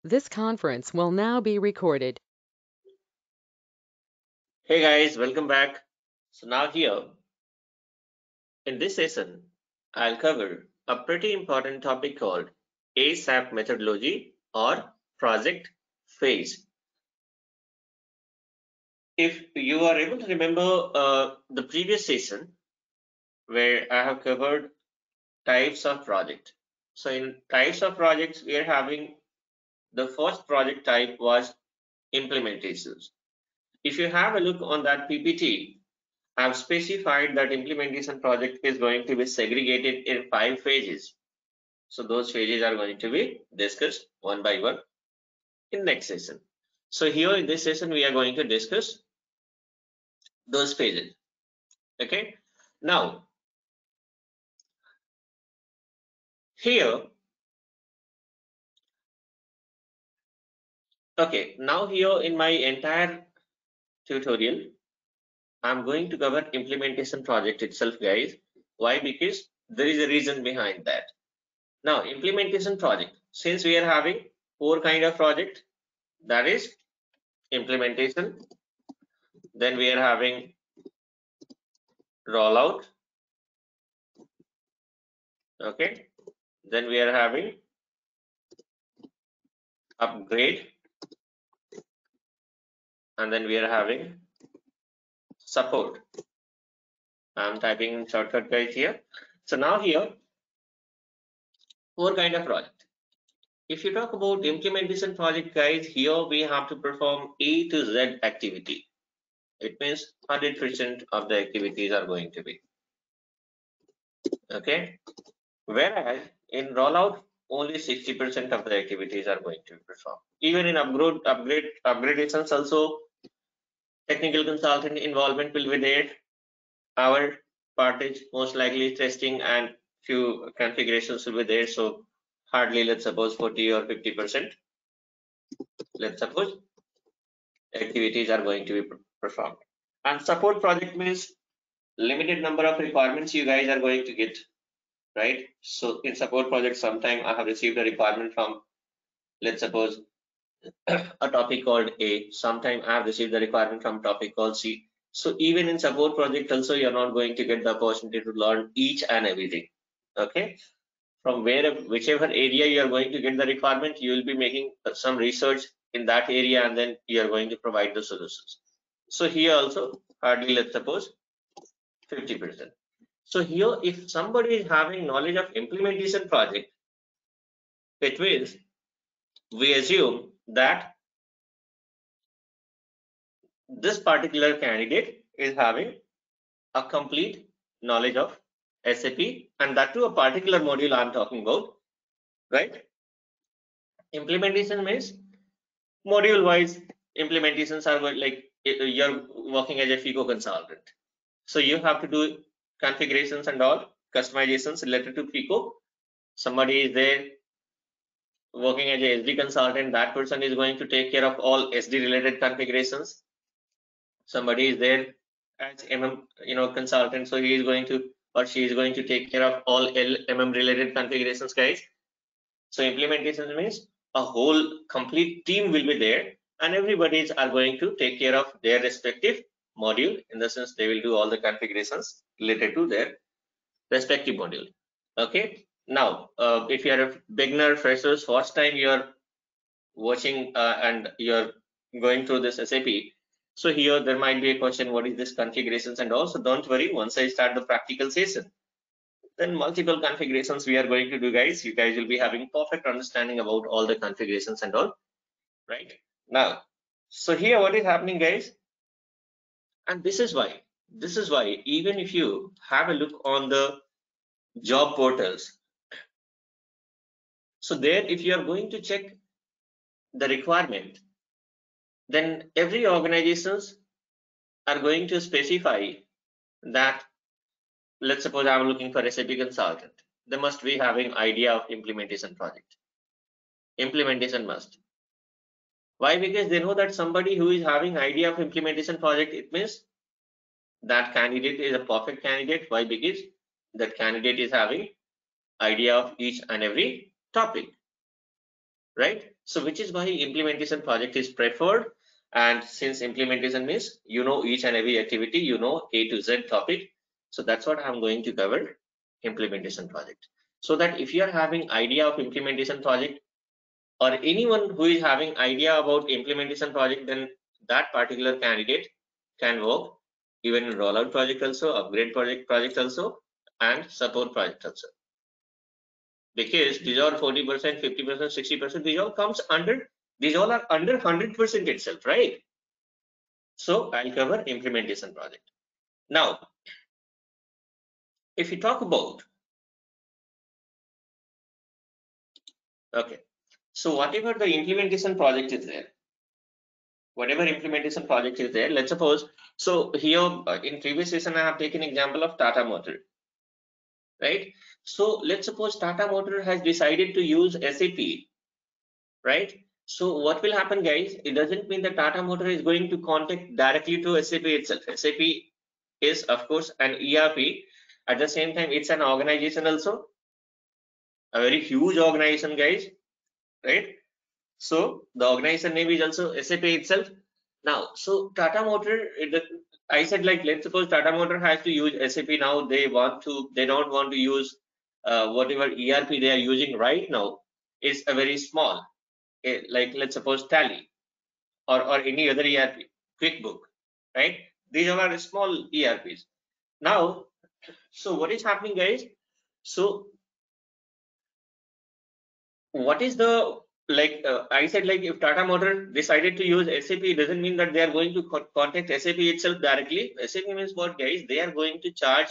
This conference will now be recorded. Hey guys, welcome back. So now here in this session, I'll cover a pretty important topic called ASAP methodology or project phase. If you are able to remember the previous session where I have covered types of project. So in types of projects, we are having the first project type was implementations. If you have a look on that PPT, I've specified that implementation project is going to be segregated in 5 phases. So those phases are going to be discussed one by one in next session. So here in this session, we are going to discuss those phases. Okay. Now, here, okay. Now here in my entire tutorial, I'm going to cover implementation project itself, guys. Why? Because there is a reason behind that. Now, implementation project, since we are having 4 kind of project, that is implementation, then we are having rollout, okay, then we are having upgrade, and then we are having support. I'm typing in shortcut guys here. So now here, 4 kind of project. If you talk about implementation project, guys, here we have to perform A to Z activity. It means 100% of the activities are going to be, okay. Whereas in rollout, only 60% of the activities are going to be performed. Even in upgradations also, technical consultant involvement will be there. Our part is most likely testing and few configurations will be there. So hardly, let's suppose 40 or 50%, let's suppose activities are going to be performed. And support project means limited number of requirements you guys are going to get, right? So in support project, sometime I have received a requirement from, let's suppose, a topic called A. Sometime I have received the requirement from topic called C. So even in support project also, you're not going to get the opportunity to learn each and everything. Okay. From whichever area you are going to get the requirement, you will be making some research in that area, and then you are going to provide the solutions. So here also, hardly, let's suppose, 50%. So here, if somebody is having knowledge of implementation project, it means we assume that this particular candidate is having a complete knowledge of SAP, and that too a particular module I'm talking about, right? Implementation means module wise implementations are like you're working as a FICO consultant. So you have to do configurations and all customizations related to FICO. Somebody is there working as a SD consultant, that person is going to take care of all SD related configurations. Somebody is there as consultant, so he is going to, or she is going to take care of all LMM related configurations, guys. So implementation means a whole complete team will be there, and everybody's are going to take care of their respective module. In the sense, they will do all the configurations related to their respective module. Okay. Now, if you are a beginner, freshers, first time you are watching and you're going through this SAP, so here there might be a question, what is this configurations? And also, don't worry, once I start the practical session, then multiple configurations we are going to do, guys. You guys will be having perfect understanding about all the configurations and all, right? Now, so here what is happening, guys, and this is why even if you have a look on the job portals, so there if you are going to check the requirement, then every organizations are going to specify that, let's suppose I'm looking for SAP consultant, they must be having idea of implementation project. Implementation must. Why? Because they know that somebody who is having idea of implementation project, it means that candidate is a perfect candidate. Why? Because that candidate is having idea of each and every topic, right? So which is why implementation project is preferred. And since implementation means you know each and every activity, you know A to Z topic. So that's what I'm going to cover, implementation project. So that if you are having idea of implementation project, or anyone who is having idea about implementation project, then that particular candidate can work even in rollout project also, upgrade project also, and support project also. Because these are 40%, 50%, 60%, these all comes under, these all are under 100% itself, right? So I'll cover implementation project. Now, if you talk about, okay, so whatever the implementation project is there, let's suppose, so here in previous session I have taken example of Tata Motor, right? So let's suppose Tata Motor has decided to use SAP, right? So what will happen, guys? It doesn't mean that Tata Motor is going to contact directly to SAP itself. SAP is, of course, an ERP. At the same time, it's an organization also, a very huge organization, guys, right? So the organization name is also SAP itself. Now, so Tata Motor, I said, like, let's suppose Tata Motor has to use SAP now. They don't want to use whatever ERP they are using right now is a very small, like let's suppose Tally or any other ERP, QuickBook, right? These are small ERPs. Now, so what is happening, guys? So what is the, like I said, like if Tata Motor decided to use SAP, it doesn't mean that they are going to contact SAP itself directly. SAP means what, guys? They are going to charge,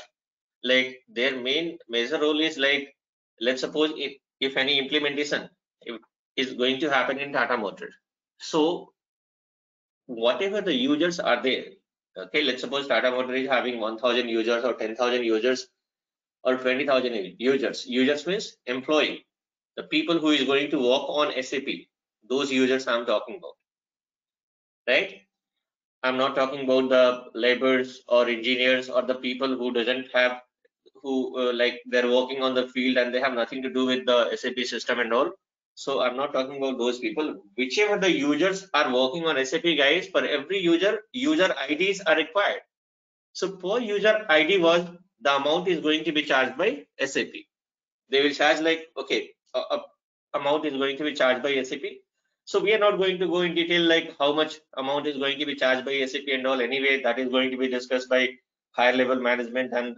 like their main major role is, like, let's suppose if any implementation is going to happen in Tata Motor. So whatever the users are there, okay, let's suppose Tata Motor is having 1,000 users or 10,000 users or 20,000 users. Users means employee, the people who is going to work on SAP, those users I'm talking about, right? I'm not talking about the laborers or engineers or the people who doesn't have, who like they're working on the field and they have nothing to do with the SAP system and all. So I'm not talking about those people. Whichever the users are working on SAP, guys, for every user IDs are required. So per user ID was the amount is going to be charged by SAP. They will charge, like, okay, amount is going to be charged by SAP. So we are not going to go in detail like how much amount is going to be charged by SAP and all. Anyway, that is going to be discussed by higher level management, and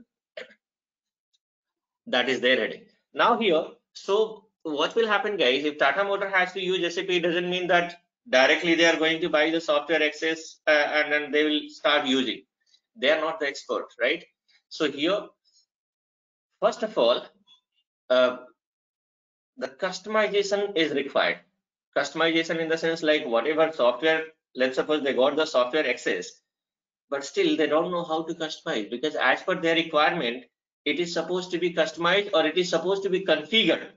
that is their heading. Now here, so what will happen, guys? If Tata Motor has to use SAP, it doesn't mean that directly they are going to buy the software access and then they will start using. They are not the expert, right? So here, first of all, uh, the customization is required. Customization in the sense, like whatever software, let's suppose they got the software access, but still they don't know how to customize, because as per their requirement, it is supposed to be customized or it is supposed to be configured.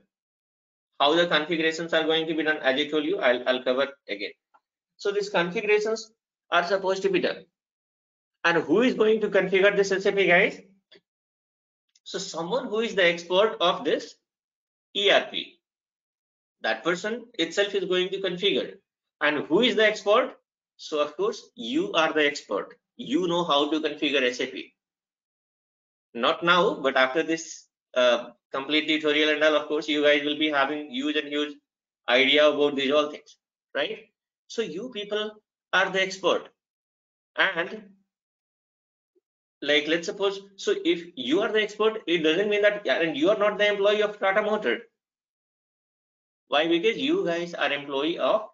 How the configurations are going to be done, as I told you, I'll cover again. So these configurations are supposed to be done. And who is going to configure this SAP, guys? So someone who is the expert of this ERP, that person itself is going to configure. And who is the expert? So of course, you are the expert. You know how to configure SAP. Not now, but after this complete tutorial and all, of course, you guys will be having huge idea about these all things, right? So you people are the expert. And like, let's suppose, so if you are the expert, it doesn't mean that, and you are not the employee of Tata Motor. Why? Because you guys are employee of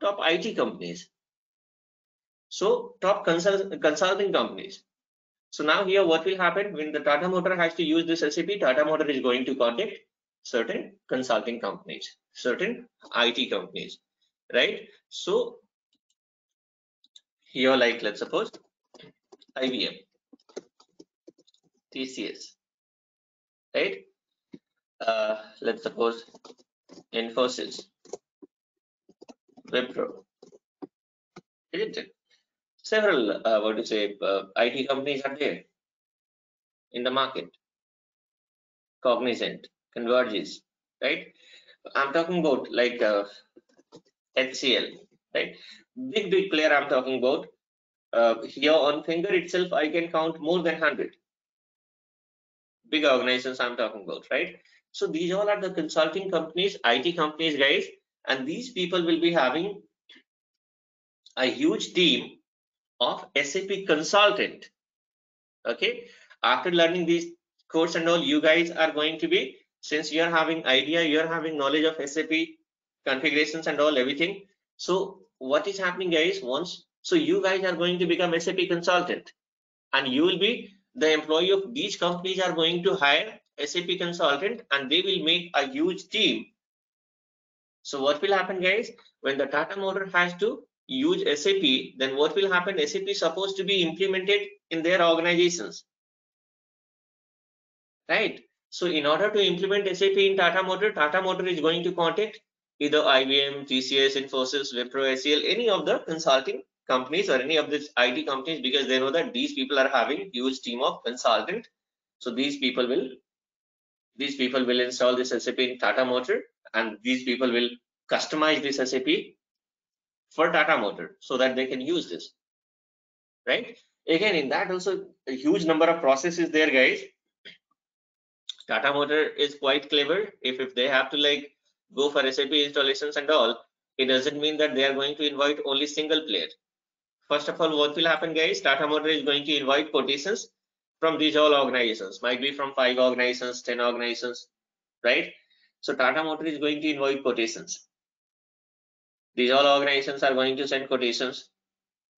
top IT companies. So top consulting companies. So now here what will happen when the Tata Motor has to use this SAP, Tata Motor is going to contact certain consulting companies, certain IT companies, right? So here, like, let's suppose IBM, TCS, right? Let's suppose Infosys, Wipro, isn't it? Several, what to say, IT companies are there in the market. Cognizant, Convergys, right? I'm talking about like HCL, right? Big player I'm talking about. Here on finger itself, I can count more than 100 big organizations I'm talking about, right? So these all are the consulting companies, IT companies, guys, and these people will be having a huge team of SAP consultant. Okay, after learning these course and all, you guys are going to be, since you're having idea, you're having knowledge of SAP configurations and all everything. So what is happening, guys? Once, so you guys are going to become SAP consultant, and you will be the employee of these companies are going to hire SAP consultant, and they will make a huge team. So what will happen, guys? When the Tata Motor has to use SAP, then what will happen? SAP is supposed to be implemented in their organizations, right? So in order to implement SAP in Tata Motor is going to contact either IBM, TCS, Infosys, Wipro, HCL, any of the consulting companies or any of these IT companies, because they know that these people are having huge team of consultant. So these people will install this SAP in Tata Motor, and these people will customize this SAP for Tata Motor so that they can use this, right? Again, in that also a huge number of processes there, guys. Tata Motor is quite clever. If they have to like go for SAP installations and all, it doesn't mean that they are going to invite only single player. First of all, what will happen, guys? Tata Motor is going to invite quotations from these all organizations, might be from 5 organizations, 10 organizations, right? So Tata Motor is going to invite quotations. These all organizations are going to send quotations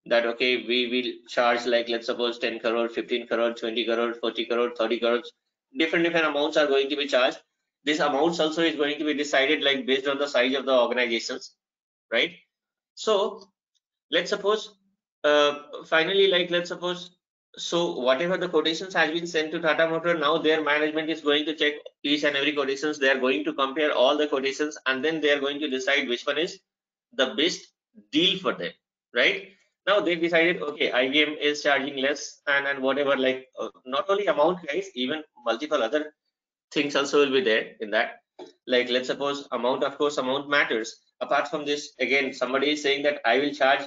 that, okay, we will charge like, let's suppose 10 crore, 15 crore, 20 crore, 40 crore, 30 crores, different amounts are going to be charged. This amounts also is going to be decided like based on the size of the organizations, right? So let's suppose finally, like let's suppose, so whatever the quotations has been sent to Tata Motor, now their management is going to check each and every quotations. They are going to compare all the quotations, and then they are going to decide which one is the best deal for them, right? Now they decided, okay, IBM is charging less, and whatever, like not only amount, guys, even multiple other things also will be there in that. Like let's suppose amount, of course amount matters. Apart from this, again, somebody is saying that I will charge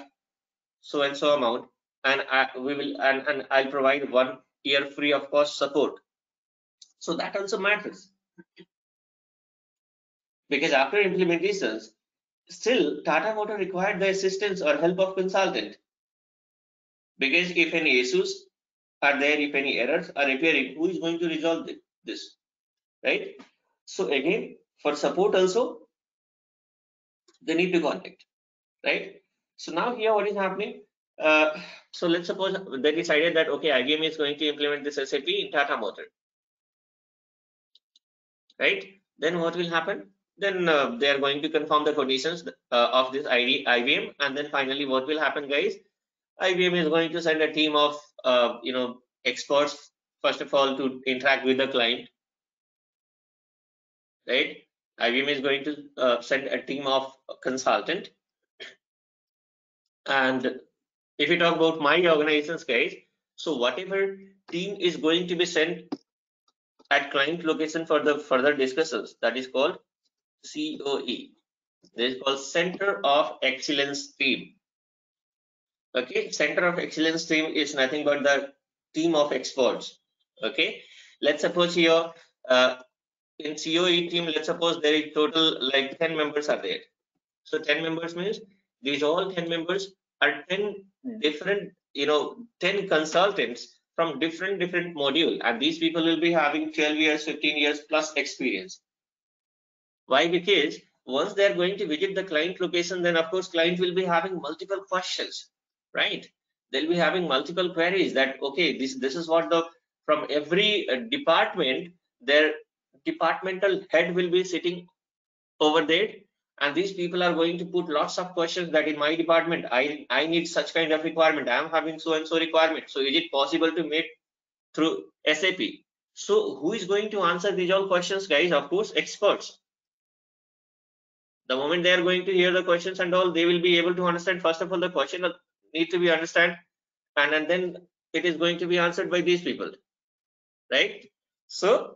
so and so amount, and I'll provide 1 year free of cost support. So that also matters, because after implementations, still Tata Motor required the assistance or help of consultant, because if any issues are there, if any errors are appearing, who is going to resolve this, right? So again, for support also they need to contact, right? So now here what is happening, so let's suppose they decided that, okay, IBM is going to implement this SAP in Tata Motor, right? Then what will happen? Then they are going to confirm the conditions of this IBM, and then finally what will happen, guys? IBM is going to send a team of experts, first of all, to interact with the client, right? IBM is going to send a team of consultant, and if we talk about my organization's case, so whatever team is going to be sent at client location for the further discussions, that is called COE. This is called Center of Excellence team. Okay, Center of Excellence team is nothing but the team of experts. Okay, let's suppose here in COE team, let's suppose there is total like 10 members are there. So 10 members means these all 10 members are 10 different, 10 consultants from different module, and these people will be having 12 years, 15 years plus experience. Why? Because once they are going to visit the client location, then of course client will be having multiple questions, right? They'll be having multiple queries that, okay, this is what the, from every department, their departmental head will be sitting over there, and these people are going to put lots of questions that in my department I need such kind of requirement, I am having so and so requirement, so is it possible to make through SAP? So who is going to answer these all questions, guys? Of course, experts. The moment they are going to hear the questions and all, they will be able to understand, first of all, the question need to be understand, and then it is going to be answered by these people, right? So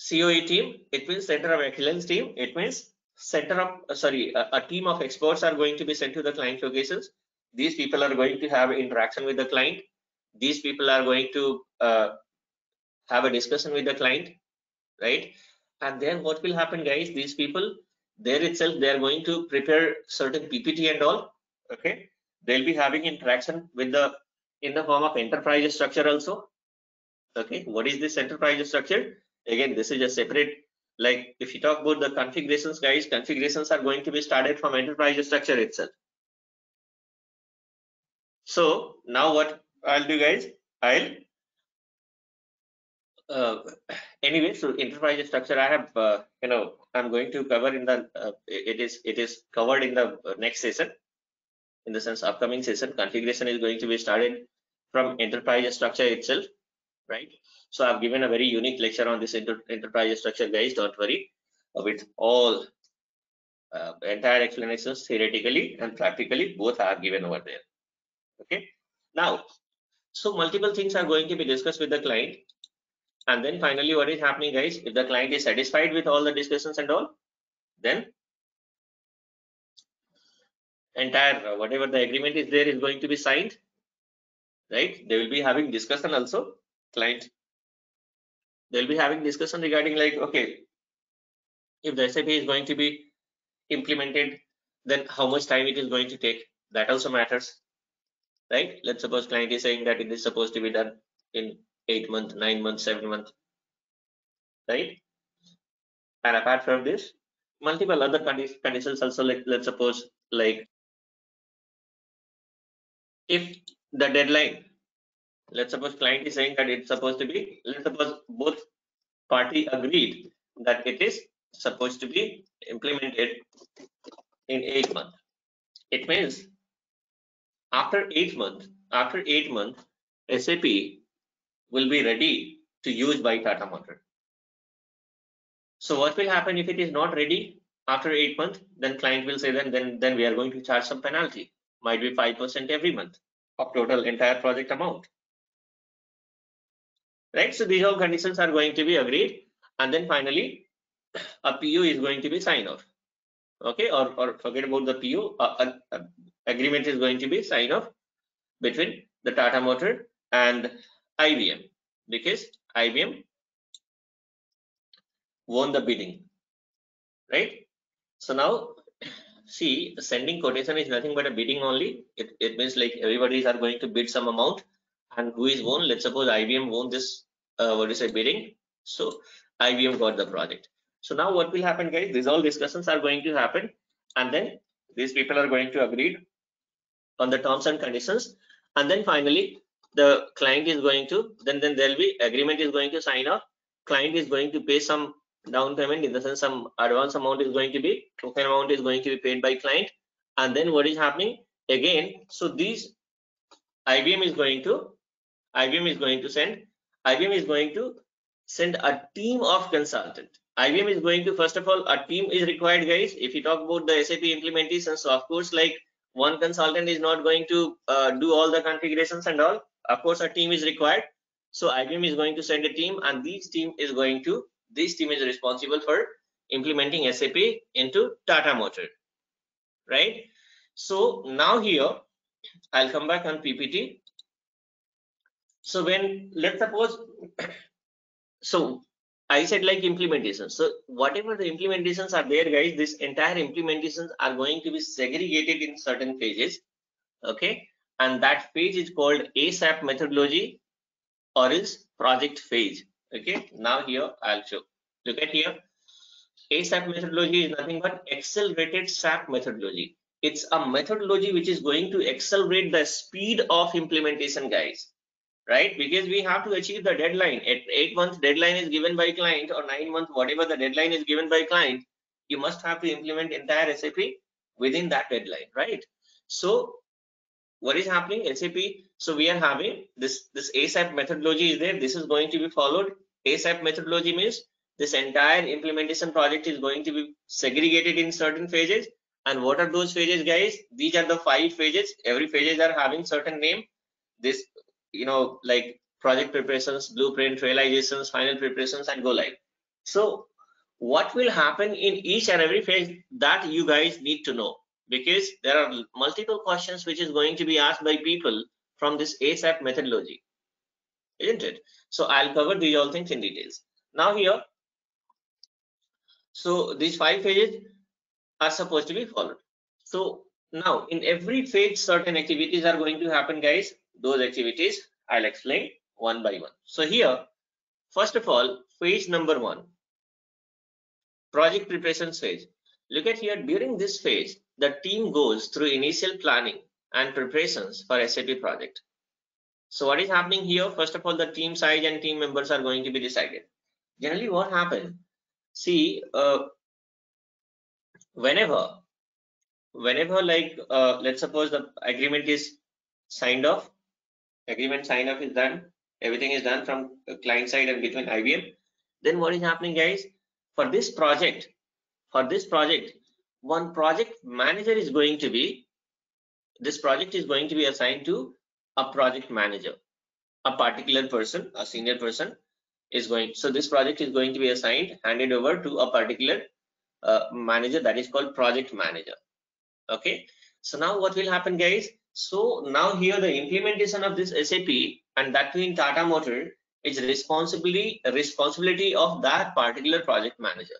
COE team, it means Center of Excellence team. It means a team of experts are going to be sent to the client locations. These people are going to have interaction with the client. These people are going to have a discussion with the client, right? And then what will happen, guys? These people there itself, they are going to prepare certain PPT and all. Okay, they'll be having interaction with the in the form of enterprise structure also. Okay, what is this enterprise structure? Again, this is a separate, like if you talk about the configurations, guys, configurations are going to be started from enterprise structure itself. So now what I'll do, guys, I'll anyway, so enterprise structure I have I'm going to cover in the it is covered in the next session. In the sense, upcoming session, configuration is going to be started from enterprise structure itself, right? So I've given a very unique lecture on this enterprise structure, guys. Don't worry, with all entire explanations theoretically and practically both are given over there. Okay, now so multiple things are going to be discussed with the client, and then finally what is happening, guys, if the client is satisfied with all the discussions and all, then entire whatever the agreement is there is going to be signed, right? They will be having discussion also, client, they'll be having discussion regarding like, okay, if the SAP is going to be implemented, then how much time it is going to take, that also matters, right? Let's suppose client is saying that it is supposed to be done in 8 months, 9 months, 7 months, right? And apart from this, multiple other conditions also, like let's suppose, like if the deadline, let's suppose client is saying that it's supposed to be, let's suppose both party agreed that it is supposed to be implemented in 8 months. It means after 8 months, SAP will be ready to use by Tata Motor. So what will happen if it is not ready after 8 months? Then client will say then we are going to charge some penalty, might be 5% every month of total entire project amount, right? So these all conditions are going to be agreed, and then finally a PO is going to be signed off. Okay, or forget about the PO, agreement is going to be signed off between the Tata Motor and IBM, because IBM won the bidding, right? So now see, sending quotation is nothing but a bidding only. It means like everybody are going to bid some amount, and who is won? Let's suppose IBM won this bidding, so IBM got the project. So now what will happen, guys? These all discussions are going to happen, and then these people are going to agree on the terms and conditions, and then finally the client is going to, then there'll be agreement is going to sign off. Client is going to pay some down payment, in the sense some advance amount is going to be, token amount is going to be paid by client, and then what is happening again? So these IBM is going to send a team of consultant. IBM is going to, first of all, a team is required, guys. If you talk about the SAP implementation, so of course, like one consultant is not going to do all the configurations and all. Of course, a team is required. So IBM is going to send a team, and this team is responsible for implementing SAP into Tata Motor, right? So now here I'll come back on PPT. So when, let's suppose, so I said like implementation. So whatever the implementations are there, guys, this entire implementations are going to be segregated in certain phases. Okay, and that phase is called ASAP methodology or is project phase. Okay, now here I'll show. Look at here. ASAP methodology is nothing but accelerated SAP methodology. It's a methodology which is going to accelerate the speed of implementation, guys. Right, because we have to achieve the deadline. At 8 months deadline is given by client, or 9 months, whatever the deadline is given by client, you must have to implement entire SAP within that deadline, right? So what is happening, SAP, so we are having this ASAP methodology is there. This is going to be followed. ASAP methodology means this entire implementation project is going to be segregated in certain phases. And what are those phases, guys? These are the 5 phases. Every phases are having certain name. This, like project preparations, blueprint, realizations, final preparations, and go live. So what will happen in each and every phase, that you guys need to know, because there are multiple questions which is going to be asked by people from this ASAP methodology, isn't it? So I'll cover these all things in details. Now here, so these 5 phases are supposed to be followed. So now in every phase, certain activities are going to happen, guys. Those activities I'll explain one by one. So here, first of all, phase number 1, project preparation phase. Look at here, during this phase, the team goes through initial planning and preparations for SAP project. So what is happening here? First of all, the team size and team members are going to be decided. Generally what happens, see, whenever like let's suppose the agreement is signed off, agreement sign off is done, everything is done from client side and between IBM, then what is happening, guys? For this project, one project manager is going to be, this project is going to be assigned to a project manager, a particular person, a senior person is going, so this project is going to be assigned, handed over to a particular manager, that is called project manager. Okay, so now what will happen, guys? So now here the implementation of this SAP, and that too in Tata Motor, is responsibility of that particular project manager,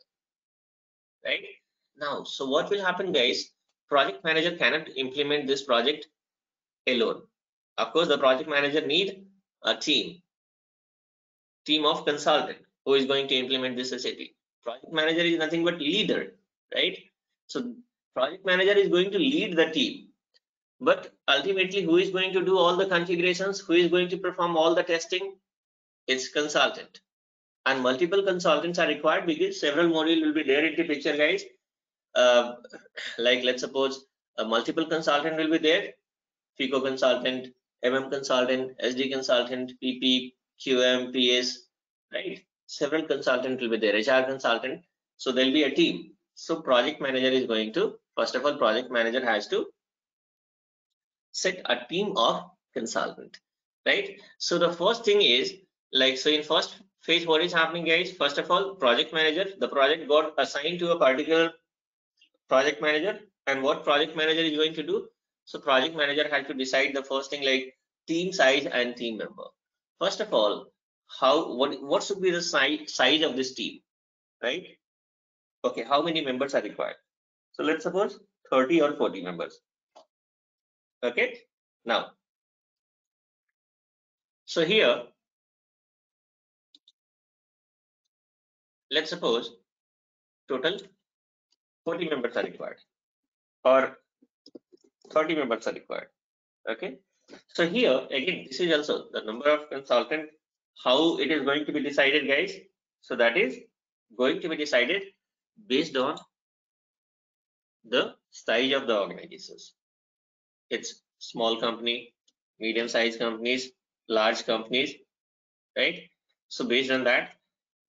right? Now, so what will happen, guys? Project manager cannot implement this project alone. Of course, the project manager need a team of consultant who is going to implement this SAP. Project manager is nothing but leader, right? So project manager is going to lead the team, but ultimately who is going to do all the configurations, who is going to perform all the testing? It's consultant, and multiple consultants are required because several modules will be there in the picture, guys. Like let's suppose a multiple consultant will be there, FICO consultant, consultant, SD consultant, PP, QM, PS, right? Several consultants will be there, HR consultant. So there'll be a team. So project manager is going to, first of all, project manager has to set a team of consultant, right? So the first thing is, like, so in first phase, what is happening, guys? First of all, project manager, the project got assigned to a particular project manager, and what project manager is going to do? So project manager has to decide the first thing, like team size and team member. First of all, what should be the size of this team, right? Okay, how many members are required? So let's suppose 30 or 40 members. Okay, now, so here let's suppose total 40 members are required or 30 members are required. Okay, so here again, this is also the number of consultant, how it is going to be decided, guys. So that is going to be decided based on the size of the organizations. It's small company, medium sized companies, large companies, right? So based on that,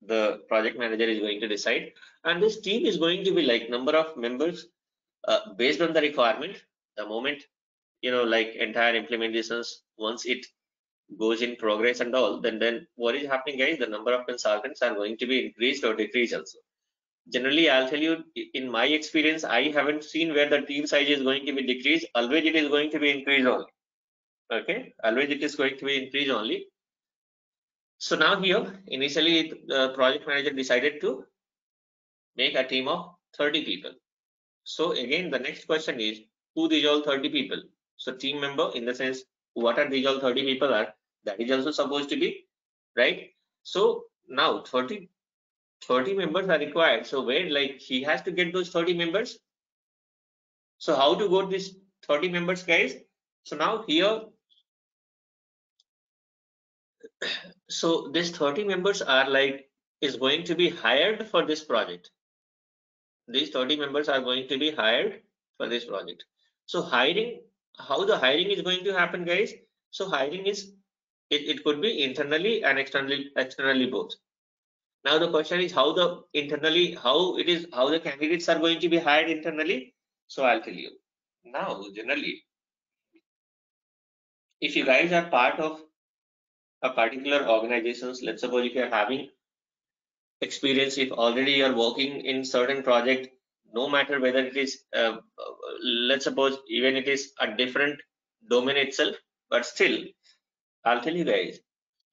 the project manager is going to decide, and this team is going to be like number of members based on the requirement. The moment, you know, like entire implementations, once it goes in progress and all, then what is happening, guys? The number of consultants are going to be increased or decreased also. Generally, I'll tell you, in my experience, I haven't seen where the team size is going to be decreased. Always it is going to be increased only. Okay, always it is going to be increased only. So now here, initially the project manager decided to make a team of 30 people. So again, the next question is, who these all 30 people? So team member, in the sense, what are these all 30 people are? That is also supposed to be, right? So now 30 members are required. So where, like, he has to get those 30 members. So how to go these 30 members, guys? So now here, so these 30 members are like, is going to be hired for this project. These 30 members are going to be hired for this project. So hiring, how the hiring is going to happen, guys? So hiring is, it could be internally and externally both. Now the question is how the internally, how the candidates are going to be hired internally. So I'll tell you. Now generally, if you guys are part of a particular organizations, let's suppose if you are having experience, if already you are working in certain project, no matter whether it is let's suppose even it is a different domain itself, but still I'll tell you guys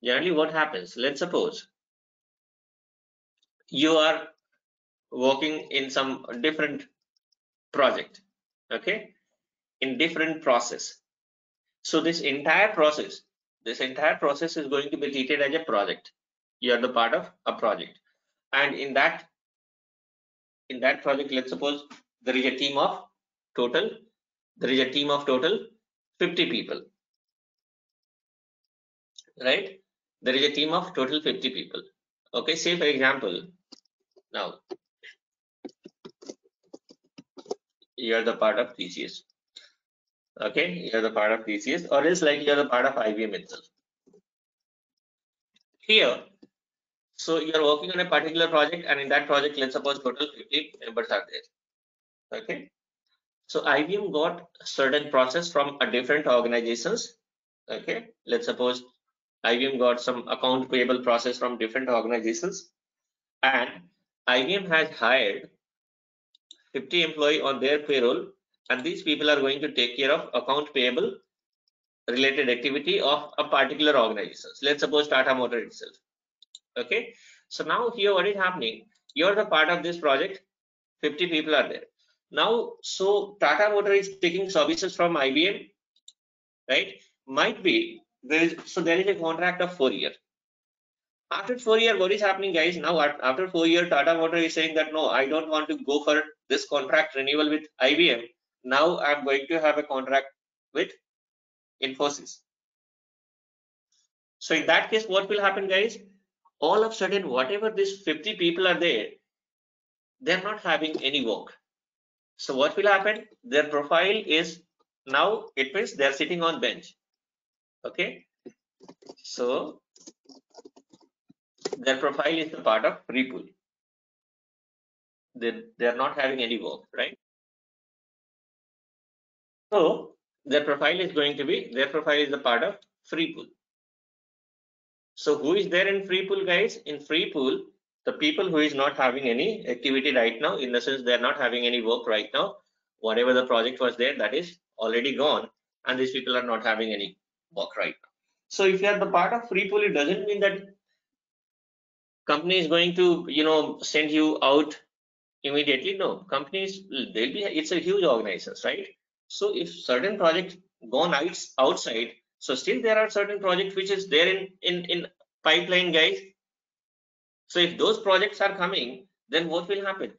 generally what happens. Let's suppose you are working in some different project, okay, in different process. So this entire process is going to be treated as a project. You are the part of a project, and in that project, let's suppose there is a team of total 50 people, right? There is a team of total 50 people. Okay, say for example, now you are the part of TCS. Okay, you are the part of TCS, or else like you are the part of IBM itself. Here, so you are working on a particular project, and in that project, let's suppose total 50 members are there. Okay, so IBM got certain process from a different organizations. Okay, let's suppose IBM got some account payable process from different organizations, and IBM has hired 50 employee on their payroll, and these people are going to take care of account payable related activity of a particular organization. Let's suppose Tata Motor itself. Okay, so now here what is happening? You are the part of this project. 50 people are there. Now, so Tata Motor is taking services from IBM, right? Might be there is a contract of 4 years. After 4 years, what is happening, guys? Now, after 4 years, Tata Motor is saying that no, I don't want to go for this contract renewal with IBM. Now, I'm going to have a contract with Infosys. So, in that case, what will happen, guys? All of a sudden, whatever these 50 people are there, they're not having any work. So, what will happen? Their profile is now, it means they're sitting on bench. Okay. So, their profile is the part of free pool. They're not having any work, right? So their profile is the part of free pool. So who is there in free pool, guys? In free pool, the people who is not having any activity right now, in the sense they're not having any work right now. Whatever the project was there, that is already gone, and these people are not having any work right now. So if you are the part of free pool, it doesn't mean that company is going to send you out immediately. No, companies, it's a huge organization, right? So if certain project gone outside, so still there are certain projects which is there in pipeline, guys. So if those projects are coming, then what will happen?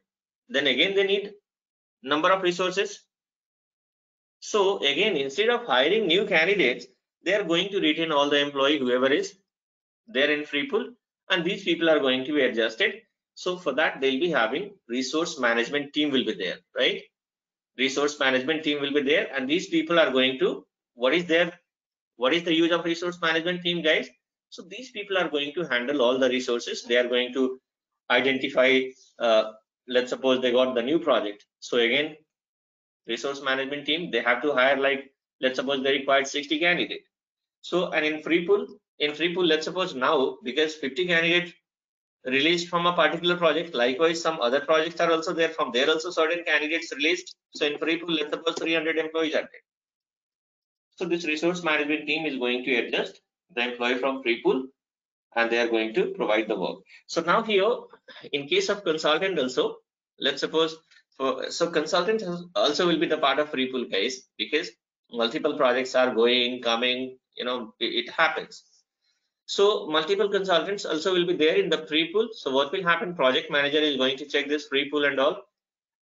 Then again they need number of resources. So again, instead of hiring new candidates, they are going to retain all the employee whoever is there in free pool, and these people are going to be adjusted. So for that, they'll be having resource management team will be there, right? Resource management team will be there, and these people are going to, what is the use of resource management team, guys? So these people are going to handle all the resources. They are going to identify, let's suppose they got the new project. So again, resource management team, they have to hire, like, let's suppose they required 60 candidates. So, and in free pool, let's suppose now, because 50 candidates released from a particular project, likewise some other projects are also there, from there also certain candidates released. So in free pool, let's suppose 300 employees are there. So this resource management team is going to adjust the employee from free pool, and they are going to provide the work. So now here, in case of consultant also, let's suppose so consultant also will be the part of free pool, guys, because multiple projects are going, coming, it happens. So multiple consultants also will be there in the free pool. So what will happen? Project manager is going to check this free pool and all.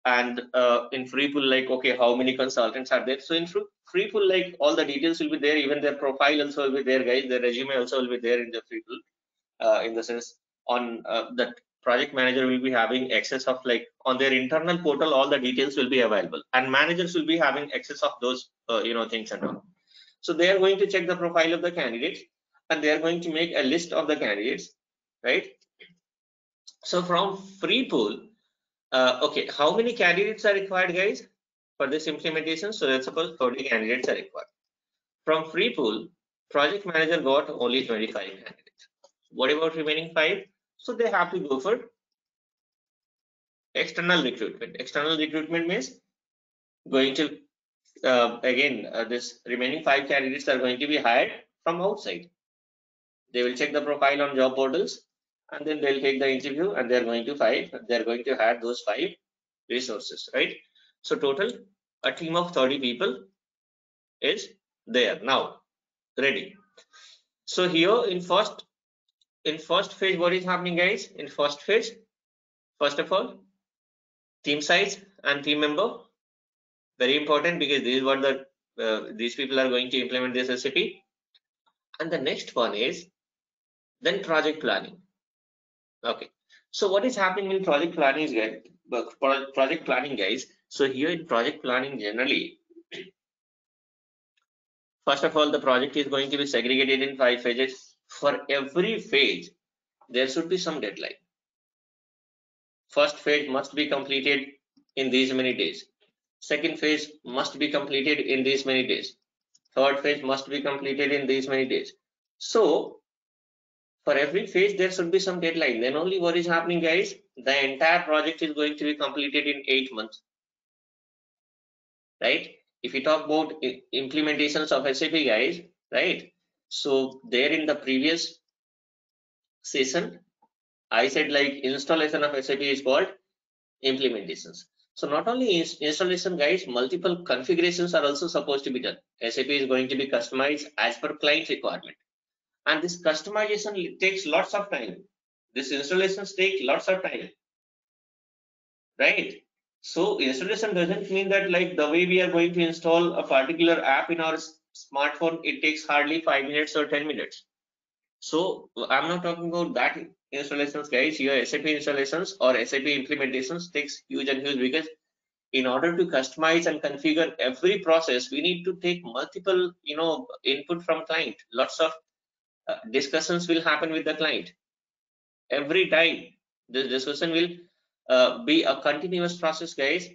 And in free pool, like, okay, how many consultants are there? So in free pool, like, all the details will be there. Even their profile also will be there, guys. Their resume also will be there in the free pool. In the sense, on that project manager will be having access of, like, on their internal portal, all the details will be available, and managers will be having access of those things and all. So they are going to check the profile of the candidates, and they are going to make a list of the candidates, right? So from free pool, okay, how many candidates are required, guys, for this implementation? So let's suppose 30 candidates are required. From free pool, project manager got only 25 candidates. What about remaining 5? So they have to go for external recruitment. External recruitment means going to this remaining 5 candidates are going to be hired from outside. They will check the profile on job portals and then they'll take the interview and they're going to hire those 5 resources, right? So total a team of 30 people is there now, ready. So here in first phase, what is happening, guys? In first phase, first of all, team size and team member, very important, because this is what these people are going to implement this SAP. And the next one is then project planning. Okay, so what is happening in project planning is project planning, guys. So here in project planning, generally, first of all, the project is going to be segregated in 5 phases. For every phase, there should be some deadline. First phase must be completed in these many days. Second phase must be completed in these many days. Third phase must be completed in these many days. So for every phase, there should be some deadline. Then only what is happening, guys? The entire project is going to be completed in 8 months, right? If we talk about implementations of SAP, guys, right? So there in the previous session, I said like installation of SAP is called implementations. So not only installation, guys, multiple configurations are also supposed to be done. SAP is going to be customized as per client requirement. And this customization takes lots of time. This installations take lots of time, right? So installation doesn't mean that like the way we are going to install a particular app in our smartphone, it takes hardly 5 minutes or 10 minutes. So I'm not talking about that installations, guys. Your SAP installations or SAP implementations takes huge and huge, because in order to customize and configure every process, we need to take multiple, input from client. Lots of discussions will happen with the client. Every time this discussion will be a continuous process, guys.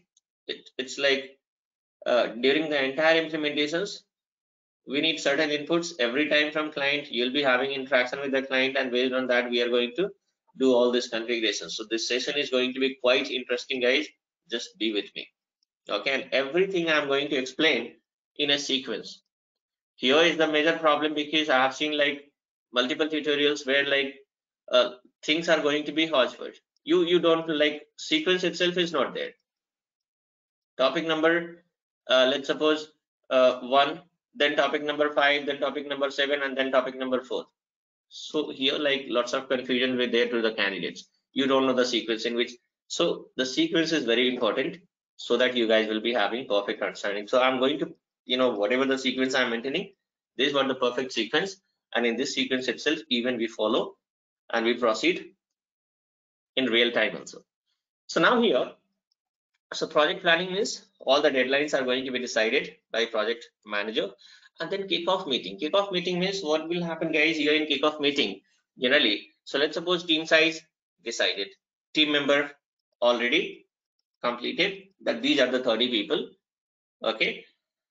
It's like during the entire implementations, we need certain inputs every time from client. You'll be having interaction with the client, and based on that, we are going to do all this configuration. So this session is going to be quite interesting, guys. Just be with me. Okay, and everything I'm going to explain in a sequence. Here is the major problem, because I have seen like multiple tutorials where like things are going to be hodgepodge. You don't like sequence itself is not there. Topic number, let's suppose 1, then topic number 5, then topic number 7, and then topic number 4. So here like lots of confusion with there to the candidates. You don't know the sequence in which. So the sequence is very important, so that you guys will be having perfect understanding. So I'm going to, whatever the sequence I'm maintaining, this is what the perfect sequence, and in this sequence itself, even we follow and we proceed in real time also. So now here, so project planning means all the deadlines are going to be decided by project manager. And then kickoff meeting. Kickoff meeting means what will happen, guys, here in kickoff meeting generally. So let's suppose team size decided, team member already completed, that these are the 30 people. Okay,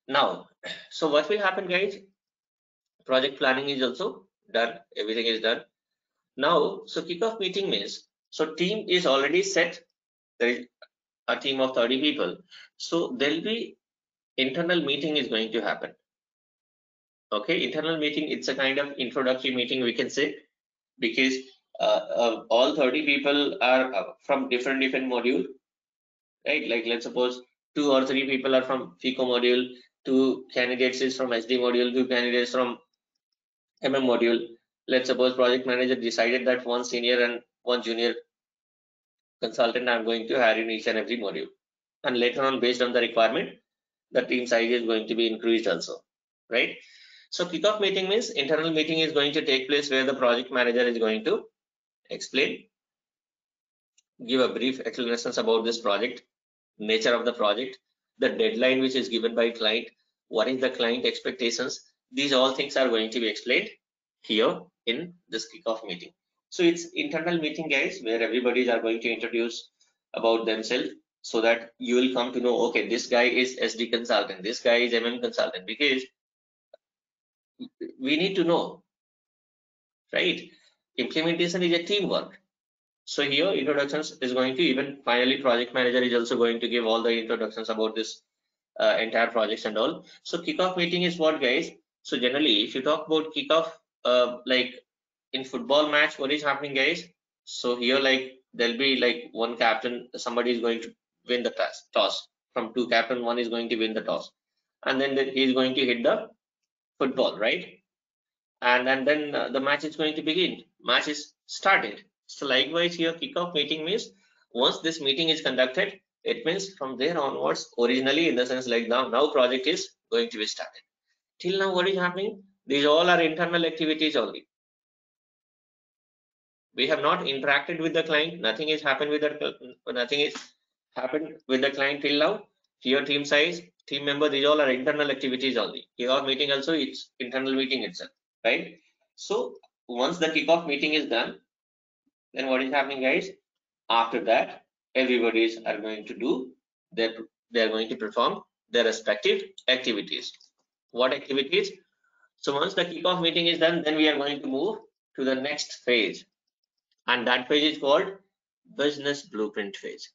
now, so what will happen, guys? Project planning is also done, everything is done. Now, so kickoff meeting means, so team is already set, there is a team of 30 people. So there'll be internal meeting is going to happen. Okay, internal meeting, it's a kind of introductory meeting, we can say, because all 30 people are from different module, right? Like let's suppose 2 or 3 people are from FICO module, 2 candidates is from SD module, 2 candidates from module. Let's suppose project manager decided that 1 senior and 1 junior consultant I'm going to hire in each and every module, and later on, based on the requirement, the team size is going to be increased also, right? So kickoff meeting means internal meeting is going to take place, where the project manager is going to explain, give a brief explanations about this project, nature of the project, the deadline which is given by client, what is the client expectations. These all things are going to be explained here in this kickoff meeting. So it's internal meeting, guys, where everybody are going to introduce about themselves, so that you will come to know, okay, this guy is SD consultant, this guy is consultant, because we need to know, right? Implementation is a teamwork. So here introductions is going to, even finally project manager is also going to give all the introductions about this entire projects and all. So kickoff meeting is what, guys? So generally, if you talk about kickoff, like in football match, what is happening, guys? So here, like there'll be like one captain, somebody is going to win the toss. From two captain, one is going to win the toss, and then he's going to hit the football, right? And then the match is going to begin. Match is started. So likewise here, kickoff meeting means once this meeting is conducted, it means from there onwards, originally in the sense like now project is going to be started. Till now, what is happening? These all are internal activities only. We have not interacted with the client. Nothing is happened with the client till now. Here, team size, team member, these all are internal activities only. Kickoff meeting also, it's internal meeting itself, right? So once the kickoff meeting is done, then what is happening, guys? After that, everybody's are going to do they're going to perform their respective activities. What activities? So once the kickoff meeting is done, then we are going to move to the next phase, and that phase is called business blueprint phase.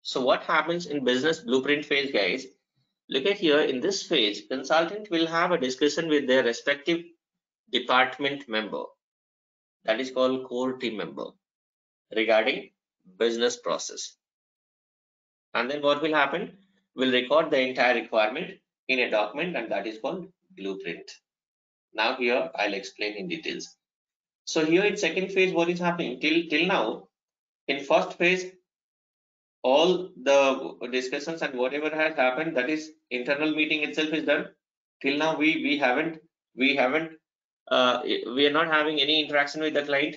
So what happens in business blueprint phase, guys? Look at here, in this phase, consultant will have a discussion with their respective department member, that is called core team member, regarding business process. And then what will happen? We'll record the entire requirement in a document, and that is called blueprint. Now here I'll explain in details. So here in second phase, what is happening? Till now, in first phase, all the discussions and whatever has happened, that is internal meeting itself is done. Till now, we are not having any interaction with the client.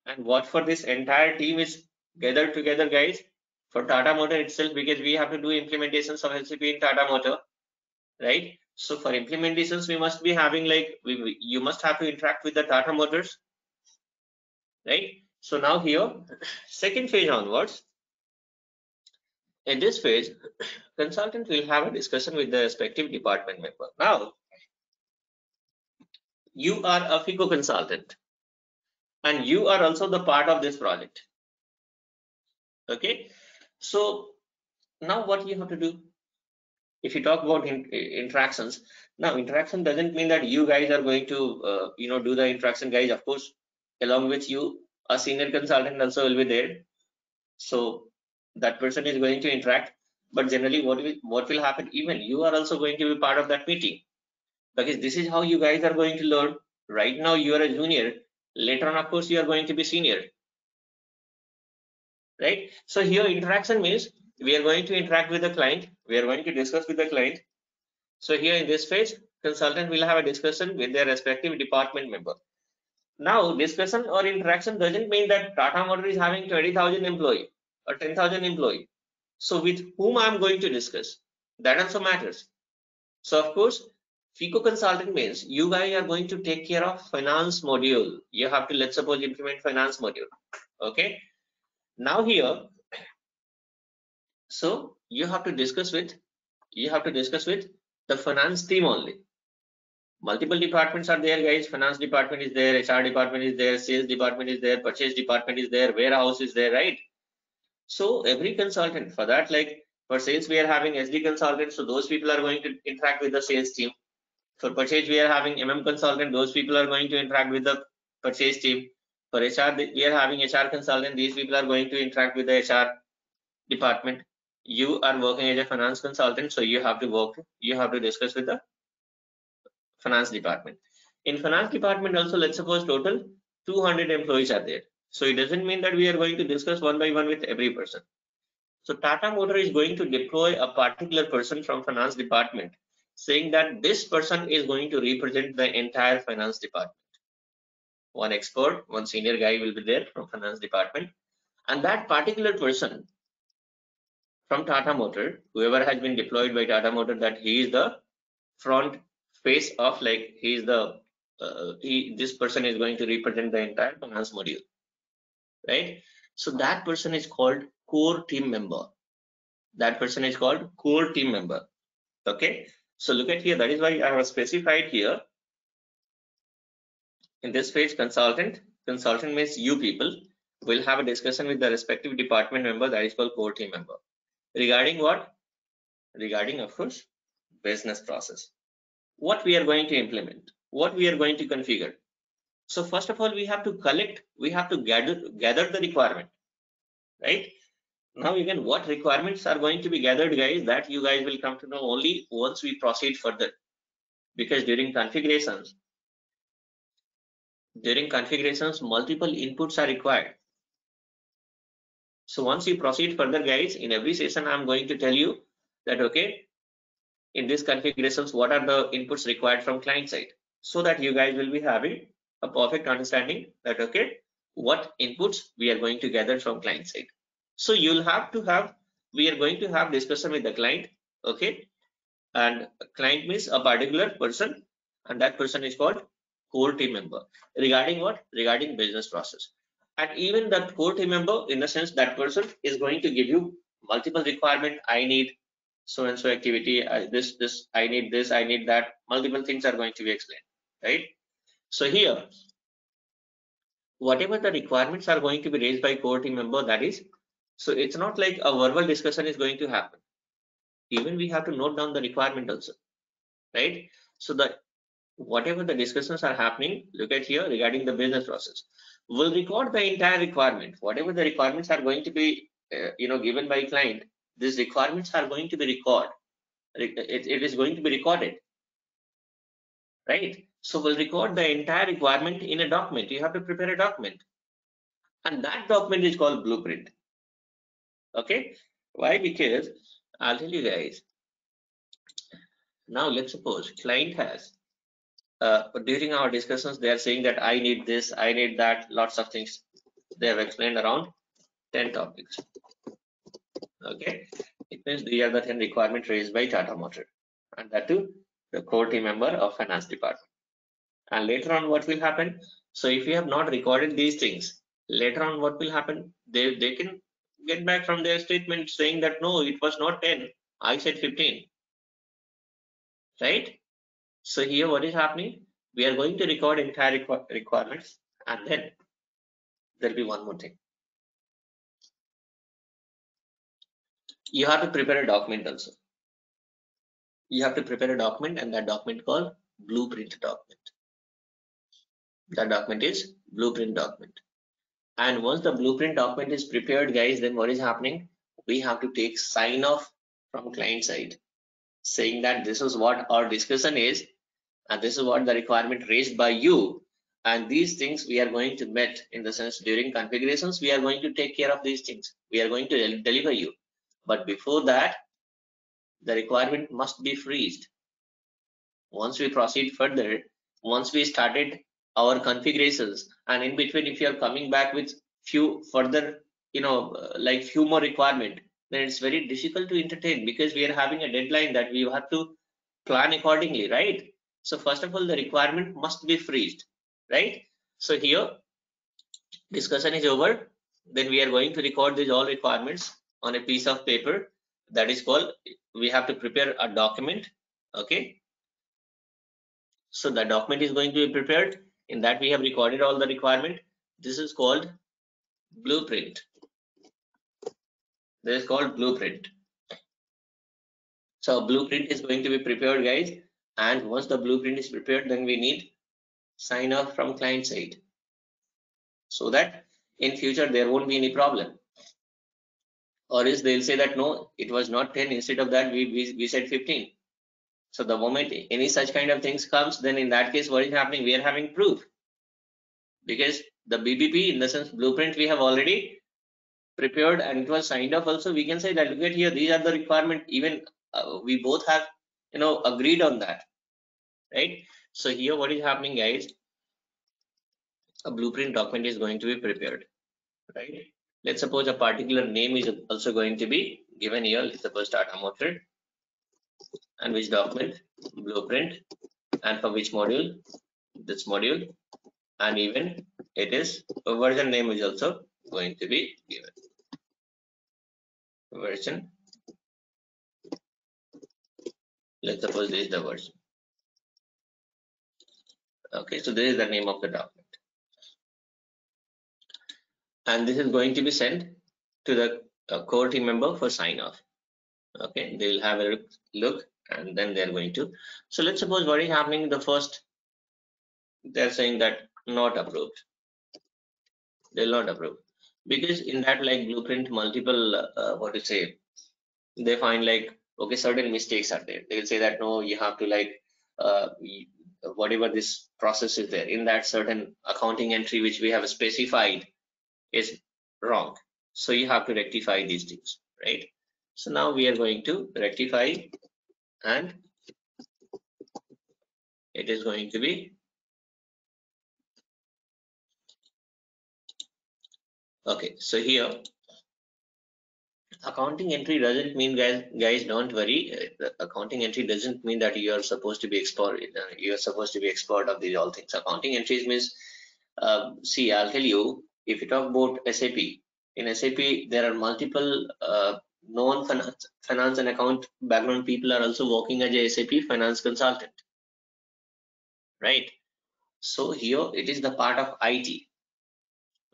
And what for this entire team is gathered together, guys, for Tata Motor itself, because we have to do implementations of LCP in Tata Motor, right? So for implementations, we must be having like you must have to interact with the Tata Motors, right? So now here, second phase onwards. In this phase, consultant will have a discussion with the respective department member. Now, you are a FICO consultant, and you are also the part of this project. Okay, so now what you have to do? If you talk about interactions, now interaction doesn't mean that you guys are going to do the interaction, guys. Of course, along with you, a senior consultant also will be there, so that person is going to interact. But generally, what will happen? Even you are also going to be part of that meeting, because this is how you guys are going to learn. Right now, you are a junior. Later on, of course, you are going to be senior, right? So here, interaction means we are going to interact with the client. We are going to discuss with the client. So here in this phase, consultant will have a discussion with their respective department member. Now, discussion or interaction doesn't mean that Tata Motor is having 20,000 employee or 10,000 employee. So with whom I'm going to discuss, that also matters. So of course, FICO consultant means you guys are going to take care of finance module. You have to, let's suppose, implement finance module. Okay. Now here, so you have to discuss with the finance team only. Multiple departments are there, guys. Finance department is there, HR department is there, sales department is there, purchase department is there, warehouse is there, right? So every consultant for that, like for sales, we are having SD consultants. So those people are going to interact with the sales team. For purchase, we are having MM consultant. Those people are going to interact with the purchase team. For HR, we are having HR consultant. These people are going to interact with the HR department. You are working as a finance consultant, so you have to discuss with the finance department. In finance department also, let's suppose total 200 employees are there. So it doesn't mean that we are going to discuss one by one with every person. So Tata Motor is going to deploy a particular person from finance department, saying that this person is going to represent the entire finance department. One expert, one senior guy will be there from finance department, and that particular person from Tata Motor, whoever has been deployed by Tata Motor, that he is the front face of, like, he is the this person is going to represent the entire finance module, right? So that person is called core team member. That person is called core team member. Okay, so look at here, that is why I have specified here in this page consultant means you people, we'll have a discussion with the respective department member, that is called core team member, regarding what? Regarding, of course, business process, what we are going to implement, what we are going to configure. So first of all, we have to collect, we have to gather the requirement, right? Now again, what requirements are going to be gathered, guys, that you guys will come to know only once we proceed further, because during configurations multiple inputs are required. So once you proceed further, guys, in every session I'm going to tell you that, okay, in these configurations what are the inputs required from client side, so that you guys will be having a perfect understanding that, okay, what inputs we are going to gather from client side. So you'll have to have, we are going to have discussion with the client, okay, and client means a particular person, and that person is called core team member, regarding what? Regarding business process. And even that core team member, in the sense that person is going to give you multiple requirement. I need so and so activity, this I need this, I need that, multiple things are going to be explained, right? So here, whatever the requirements are going to be raised by core team member, that is, so it's not like a verbal discussion is going to happen. Even we have to note down the requirement also, right? So that whatever the discussions are happening, look at here, regarding the business process, we'll record the entire requirement. Whatever the requirements are going to be given by client, these requirements are going to be recorded. It is going to be recorded, right? So we'll record the entire requirement in a document. You have to prepare a document, and that document is called blueprint. Okay, why? Because I'll tell you guys. Now let's suppose client has during our discussions, they are saying that I need this, I need that, lots of things. They have explained around 10 topics. Okay, it means these are the 10 requirements raised by Tata Motor, and that too the core team member of finance department. And later on, what will happen? So if you have not recorded these things, later on what will happen? They can get back from their statement saying that no, it was not 10, I said 15, right? So here what is happening? We are going to record entire requirements, and then there'll be one more thing. You have to prepare a document also. You have to prepare a document, and that document called blueprint document. That document is blueprint document. And once the blueprint document is prepared, guys, then what is happening? We have to take sign off from client side, saying that this is what our discussion is, and this is what the requirement raised by you, and these things we are going to met, in the sense during configurations we are going to take care of these things, we are going to deliver you. But before that, the requirement must be freezed. Once we proceed further, once we started our configurations, and in between if you are coming back with few further, like few more requirement, then it's very difficult to entertain, because we are having a deadline that we have to plan accordingly, right? So first of all, the requirement must be freezed, right? So here discussion is over, then we are going to record these all requirements on a piece of paper, that is called, we have to prepare a document. Okay, so the document is going to be prepared, in that we have recorded all the requirement. This is called blueprint. This is called blueprint. So blueprint is going to be prepared, guys, and once the blueprint is prepared, then we need sign off from client side, so that in future there won't be any problem. Or else they'll say that no, it was not 10, instead of that we said 15. So the moment any such kind of things comes, then in that case what is happening? We are having proof, because the BBP, in the sense blueprint, we have already prepared and it was signed off also. We can say that look at here, these are the requirement, even we both have agreed on that, right? So here what is happening, guys, a blueprint document is going to be prepared, right? Let's suppose a particular name is also going to be given here. Let's suppose Tata Motor, and which document? Blueprint, and for which module? This module, and even it is a version name is also going to be given. Version, let's suppose this is the version. Okay, so this is the name of the document. and this is going to be sent to the core team member for sign off. Okay, they will have a look and then they're going to. So let's suppose what is happening in the first, they're saying that not approved. They'll not approve because in that like blueprint multiple what to say, they find like okay certain mistakes are there. They will say that no, you have to like whatever this process is there in that certain accounting entry which we have specified is wrong, so you have to rectify these things, right? So now we are going to rectify and it is going to be okay. So here accounting entry doesn't mean guys don't worry, the accounting entry doesn't mean that you are supposed to be expert, you are supposed to be expert of these all things. Accounting entries means see, I'll tell you, if you talk about SAP, in SAP there are multiple non-finance and account background people are also working as a SAP finance consultant, right? So here it is the part of IT.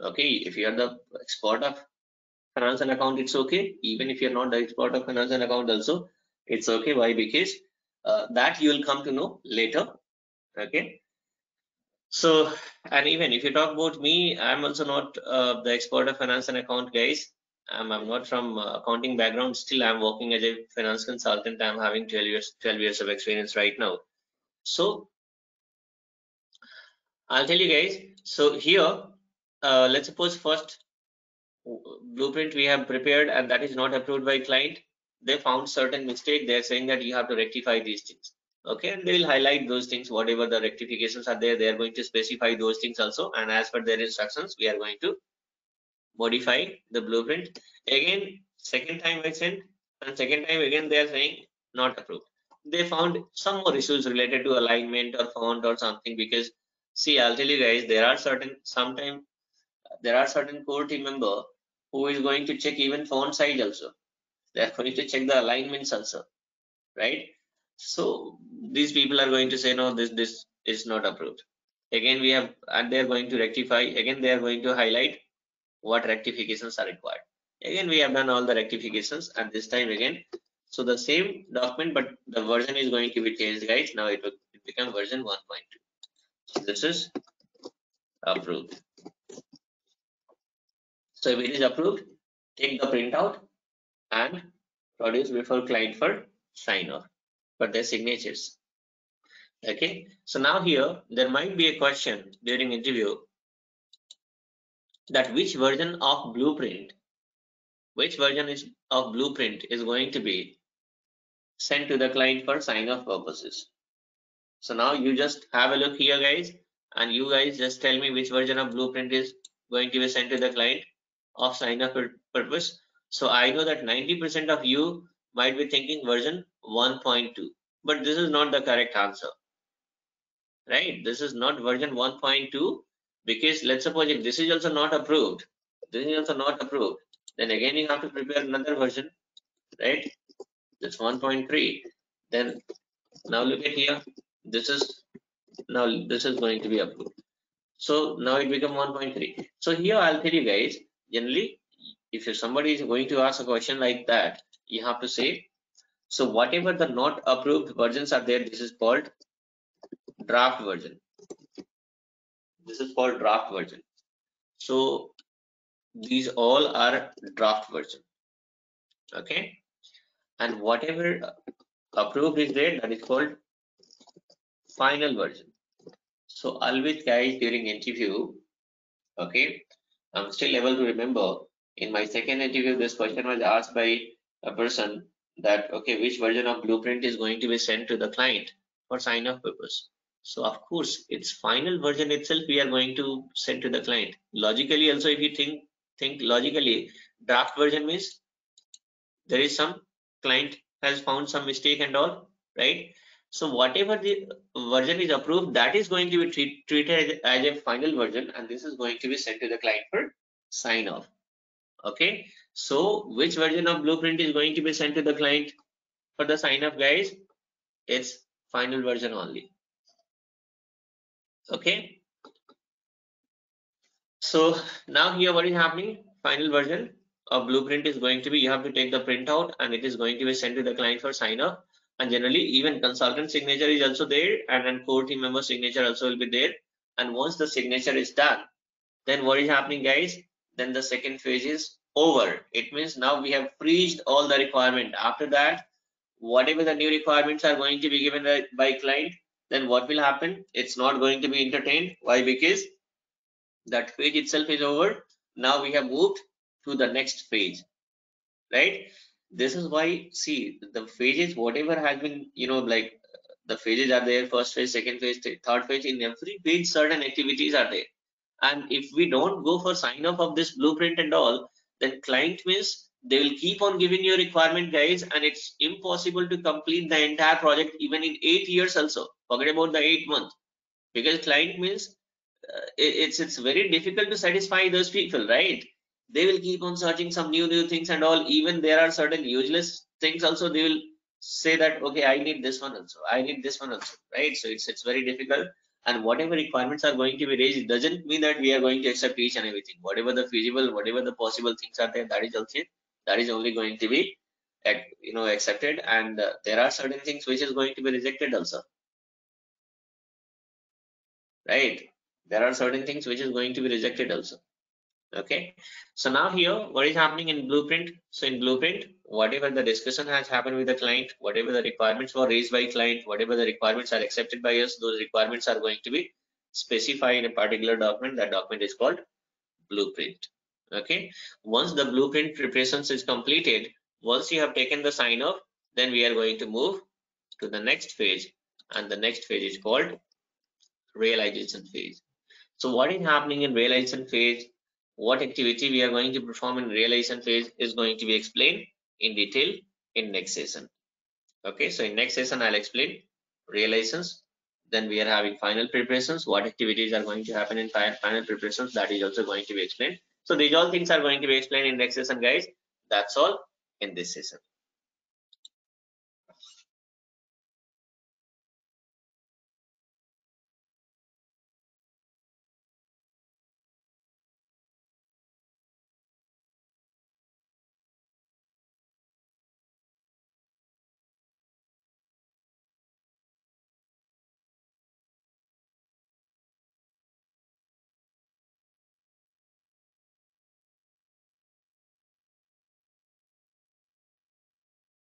Okay, if you are the expert of finance and account, it's okay. Even if you're not the expert of finance and account also, it's okay. Why? Because that you will come to know later. Okay. So, and even if you talk about me, I'm also not the expert of finance and account, guys. I'm not from accounting background. Still, I'm working as a finance consultant. I'm having 12 years of experience right now. So, I'll tell you guys. So here, let's suppose first blueprint we have prepared and that is not approved by client. They found certain mistake. They're saying that you have to rectify these things. Okay, and they will highlight those things, whatever the rectifications are there, they are going to specify those things also, and as per their instructions we are going to modify the blueprint. Again, second time I sent, and second time again they are saying not approved. They found some more issues related to alignment or font or something, because see, I'll tell you guys, there are certain core team member who is going to check even font size also. They are going to check the alignments also, right? So these people are going to say no, this is not approved. Again we have, and they are going to rectify. Again they are going to highlight what rectifications are required. Again we have done all the rectifications, and this time again, so the same document but the version is going to be changed, guys. Now it will become version 1.2. So this is approved. So if it is approved, take the printout and produce before client for sign off for their signatures. Okay, so now here there might be a question during interview that which version of blueprint is going to be sent to the client for sign off purposes. So now you just have a look here, guys, and you guys just tell me which version of blueprint is going to be sent to the client of sign off purpose. So I know that 90% of you might be thinking version 1.2, but this is not the correct answer, right? This is not version 1.2, because let's suppose if this is also not approved, then again you have to prepare another version, right? That's 1.3. Then now look at here, this is going to be approved. So now it become 1.3. So here I'll tell you guys, generally if somebody is going to ask a question like that, you have to say, so whatever the not approved versions are there, this is called draft version. So these all are draft version. Okay, and whatever approved is there, that is called final version. So always, guys, during interview, okay, I'm still able to remember in my second interview this question was asked by a person that okay, which version of blueprint is going to be sent to the client for sign off purpose. So of course its final version itself we are going to send to the client. Logically also, if you think logically, draft version means there is some client has found some mistake and all, right? So whatever the version is approved, that is going to be treated as a final version, and this is going to be sent to the client for sign off. Okay, so which version of blueprint is going to be sent to the client for the sign off, guys? It's final version only. Okay, So now here what is happening, final version of blueprint is going to be, you have to take the printout and it is going to be sent to the client for sign off. And generally even consultant signature is also there, and then core team member signature also will be there. And once the signature is done, then what is happening guys, then the second phase is over. It means now we have freezed all the requirement. After that, whatever the new requirements are going to be given by client, then what will happen, it's not going to be entertained. Why? Because that phase itself is over. Now we have moved to the next phase, right? This is why, see, the phases, whatever has been, like the phases are there, first phase, second phase, third phase. In every phase certain activities are there, and if we don't go for sign off of this blueprint and all, then client means they will keep on giving you requirement guys, and it's impossible to complete the entire project even in 8 years also. Forget about the 8 months, because client means it's very difficult to satisfy those people, right? They will keep on searching some new things and all. Even there are certain useless things also, they will say that okay, I need this one also, I need this one also, right? So it's very difficult. And whatever requirements are going to be raised, it doesn't mean that we are going to accept each and everything. Whatever the feasible, whatever the possible things are there, that is also, that is only going to be accepted. And there are certain things which is going to be rejected also, right? There are certain things which is going to be rejected also. Okay, so now here what is happening in blueprint? So in blueprint, whatever the discussion has happened with the client, whatever the requirements were raised by client, whatever the requirements are accepted by us, those requirements are going to be specified in a particular document. That document is called blueprint. Okay, once the blueprint preparations is completed, once you have taken the sign off, then we are going to move to the next phase, and the next phase is called realization phase. So what is happening in realization phase, what activity we are going to perform in realization phase is going to be explained in detail in next session. Okay, so in next session I'll explain realizations. Then we are having final preparations. What activities are going to happen in final preparations, that is also going to be explained. So these all things are going to be explained in next session guys. That's all in this session.